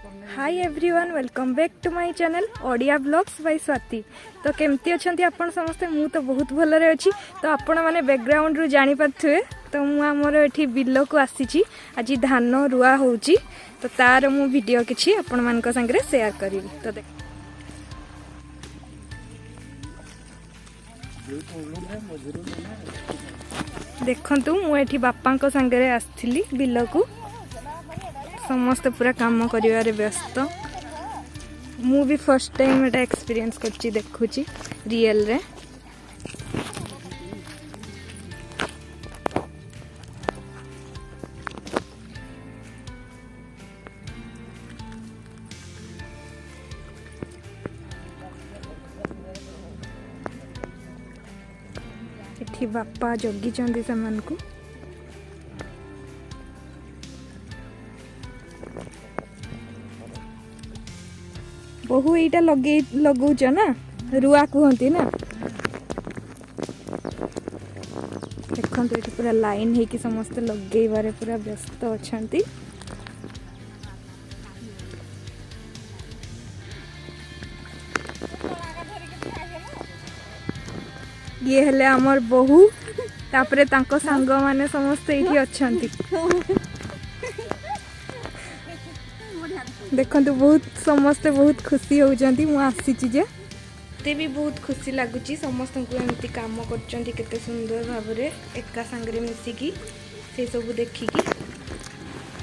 Hi everyone welcome back to my channel Odia blogs by Swati. तो केमती अच्छंती आपण समस्ते मु तो बहुत भलरे अच्छी। तो आपण माने बैकग्राउंड रु जानि पाथुए तो मु हमर एठी बिल्लो को आसीची आज धान रुआ होउची। तो तार मु वीडियो किछि आपण मानक संगे शेयर करिवि। तो देखंतु मु एठी बापा को संगे आस्थिली बिल्लो को समस्त पूरा काम करिवारे व्यस्त। मु भी फर्स्ट टाइम एटा एक्सपीरियंस करछि देखुछि रियल रे। एठी बापा जगी चंदी समान को बहु एटा लगौच ना रुआ कहती ना। देखो ये पूरा लाइन है कि समस्त लगेबारे पूरा व्यस्त अछंती। ये हेले हमर बहु तापरे तांको सांग माने समस्त एठी अछंती। देखंतु बहुत समस्ते बहुत खुशी होउचंती मु आसीची जे ते भी बहुत खुशी लागुची। समस्त को एमती काम करचंती केते सुंदर भाबरे एका संगरे मिसिकी से सब देखिकी।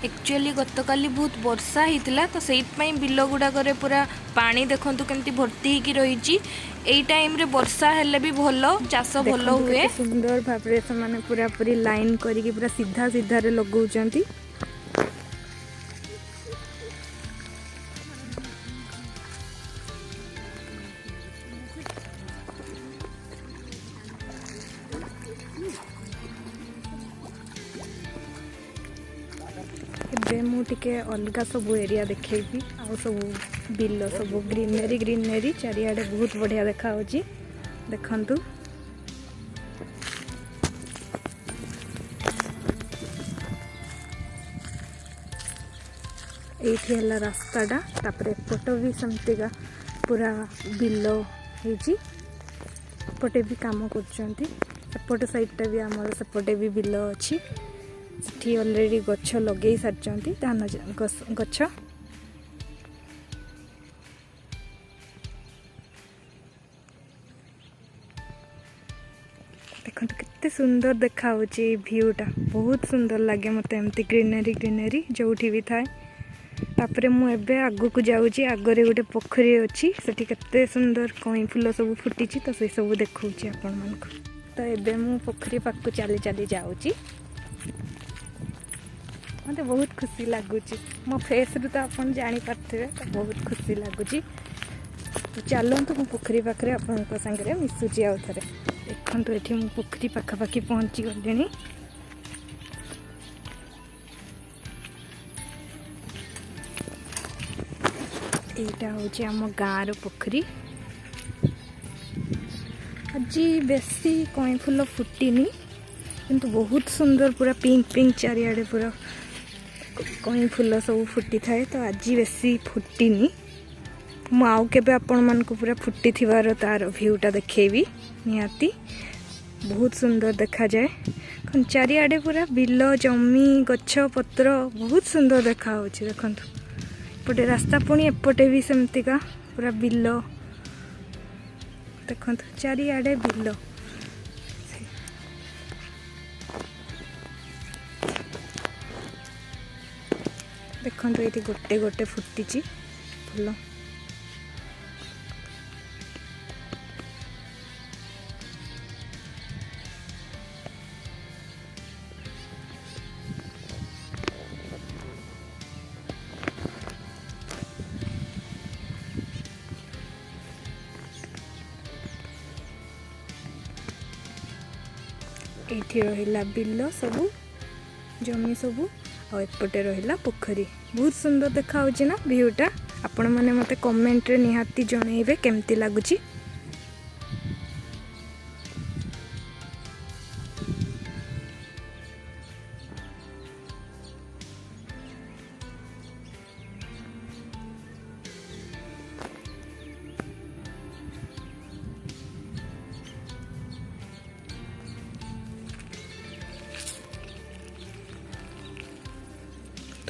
एक्चुअली गतकाली बहुत वर्षा हितला तो सेइत पई बिल्लो गुडा करे पूरा पानी देखंतु केमती भर्ती हिकी रहिची। एई टाइम रे वर्षा हेले भी भलो चाष भलो हुए। सुंदर भाबरे से माने पूरा पूरी लाइन करिकी पूरा सीधा सीधा रे लगौचंती। मुझे अलग सब एरिया देखेबी आ सब बिल सब ग्रीनरी ग्रीनरी चारिआडे बहुत बढ़िया देखा होची। देखंतु एठी हला रास्ताटा तापर एपट भी समतिगा पूरा बिल होची। एपटे भी काम करचंती एपट साइडटा भी हमर सेपटे भी बिल अछि। सेठी ऑलरेडी गच्छ लगे सारचंती धान गच्छ। देखंतु कितने सुंदर देखा होची व्यूटा बहुत सुंदर लगे मते एमती ग्रीनरी ग्रीनरी जोठी भी थाए। तापरे मु एबे आगु को जाउची आगरे गोटे पोखरी अछि सेठी केते सुंदर कई फूल सब फुटीची तो से सब देखौची आपन मानक। तो एबे मु पोखरी पाकु चली चली जाउची। मत बहुत खुशी लगुच मो फेस रु तो आपन जानी पारथिबे तो बहुत खुशी लगुच। तो चलतु मो पोखरी पाखरे आपन संगे मिसुची आउ थरे। देखंतु एठी मो पोखरी पाखापाखी पहुंची गलिनी। एटा होची हम गाँव रो पोखरी। अजी बेसी कई फूल फुटीनी किंतु बहुत सुंदर पूरा पिंक पिंक चारिआडे पूरा कई फूल सब फुटी थाए। तो आज बेसी फुटीनी मु आउ केबे आपण मन को पूरा फुटी थिवार तार व्यूटा देखेबी निहाती बहुत सुंदर देखा जाए। चारिआडे पूरा बिल जमी गच्छ पत्र बहुत सुंदर देखा होची। देखंतु एपटे रास्ता पुणी एपटे भी सेमतिका पूरा बिल देखंतु चारिआडे बिल। देखंतु ये गोटे गोटे फुटीची फूल। एठी रहिला बिल सबू जमी सबू और एपटे रहिला पोखरी बहुत सुंदर देखा होची ना व्यूटा। आपण माने मते कमेंट रे निहाती जणैबे केमती लागुची।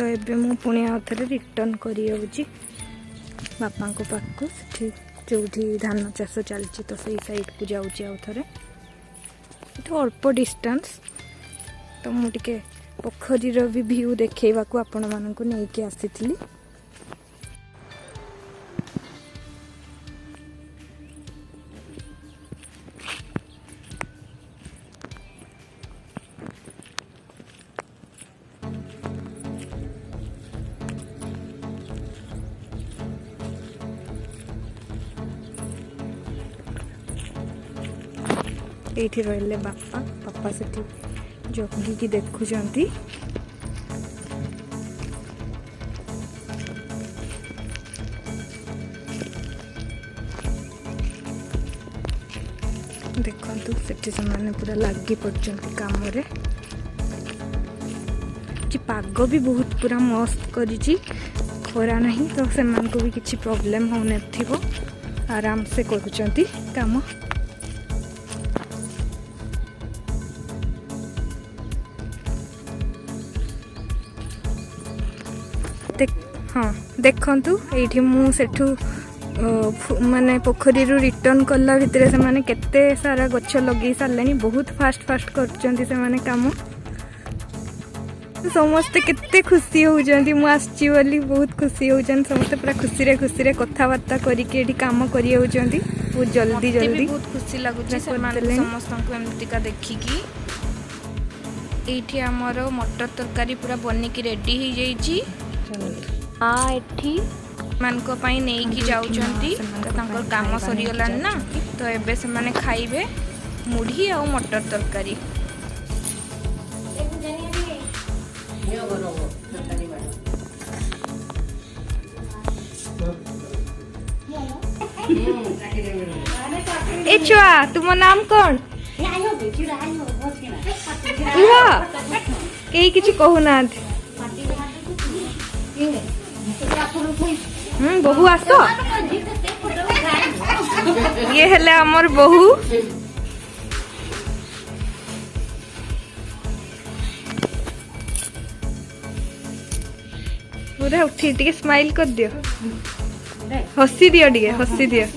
तो एबे मु पुणी आउ थे रिटर्न करी बापा को पाखु से जो धान चाष चलती तो सही साइड को जाऊँगी आउ थे अल्प डिस्टेंस तो मुझे पोखरीर भी व्यू देखा आपण मानक नहीं आसी ये रहिले बापा बापा से जगिकी देखुं देखु से पूरा लगी पड़ते काम रे पाग भी बहुत पूरा मस्त करी खरा नहीं तो से भी किसी प्रॉब्लम हो आराम से करुँच काम हाँ देखु ये मुठू माने पोखरी रिटर्न कला भितर से माने केते सारा गछ लगे सारे बहुत फास्ट फास्ट कर माने काम समस्ते केते खुशी होती मुझे बोली बहुत खुशी होती समस्ते पूरा खुशी रे कथबार्ता करके काम कर बहुत जल्दी जल्दी बहुत खुशी लगुच समस्त एमतीका देखिकी ये आमर मटर तरकारी पूरा बनिकी रेडी हो जाइए मानक नहीं कि जाउचंती तो काम सरीगलान ना तो एबे से माने खाइबे मुढ़ी और मटर तरकारी ए छुआ तुम नाम कौन कई किसी कहूना बहु आस ये हेले हमर बहु पूरा उठी टिके स्माइल कर दियो हसी दियो टिके हसी दियो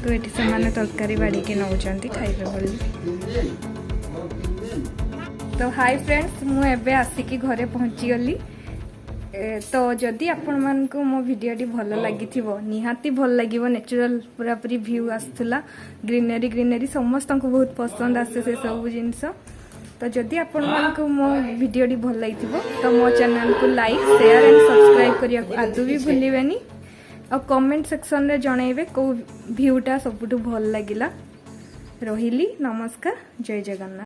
तो ये से माने तरकारी बाड़ी के नौचंती खाइबे बोली तो हाय फ्रेंड्स मु एबे आसिकी घरे पहुंची गली तो जदि आपण मान को मो वीडियोटी भल लगी निहाती भल लगे नेचुरल पूरा पूरी व्यू आसला ग्रीनरी ग्रीनरी समस्त को बहुत पसंद आसे से सब जिनस तो जदि आपण मान को मो वीडियोटी भल लगी तो मो चैनल को लाइक शेयर एंड सब्सक्राइब करिया आदु भी भूलिबेनी और कमेंट सेक्शन रे जणाइबे को व्यूटा सबुठु भल लागिला रहिली नमस्कार जय जगन्नाथ।